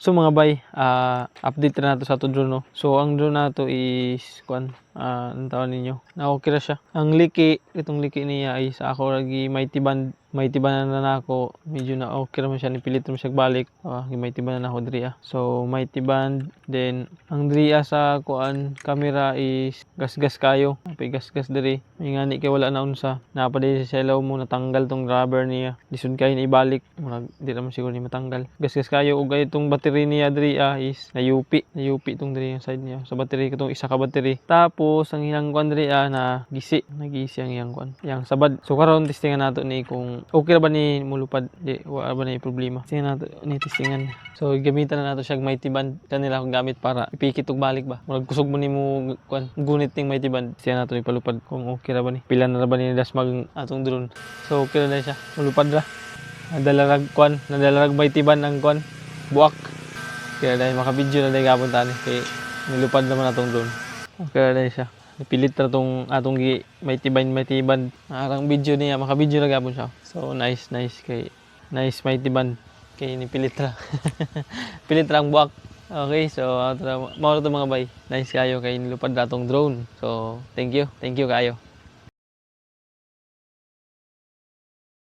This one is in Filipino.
So mga bay, update na nato sa ato drone no. So ang drone nato is ang tawag ninyo. Na okay ra siya. Ang liki, itong liki niya ay sa ako lagi Mighty band na nako. Medyo na okay ra man siya, nipilit ra man siya balik. Mighty band na ako diri. So Mighty band, then ang diri sa camera is gasgas kayo. Apay gasgas diri. May ngani kay wala na unsa. Napa di sa ilaw mo natanggal tong rubber niya. Lisod kay ni ibalik. Di naman siguro ni matanggal. Gasgas kayo ug itong battery niya diri is nayupi tong diri yung side niya. Sa battery katong isa ka battery. Tapos ang iyang diri na nagisi ang iyang yang sabad. So karon testingan nato ni kung okay ra ba ni mulupad, di wala ba ni problema. Testingan nato ni testingan. So gamitan na nato siya Mighty band kanila akong gamit para ipikit og balik ba. Murag kusog mo nimo gunit ning Mighty band. Testingan nato ni palupad kung okay ra ba ni. Pila na ra ba ni dasmag atong drone. So okay ra na siya. Mulupad ra. Nadalarag Mighty band ang buak. Kaya dahil maka-video na dahil gapon tani kay nilupad naman atong drone. Okay na siya. Pilit na itong atong Mighty band. Arang video niya, maka-video na gapon siya. So nice kay nice Mighty band kay nipilit ra. Pilit ra ang buwak. Okay, so mao to mga bay. Nice kayo kay nilupad na atong drone. So thank you kayo.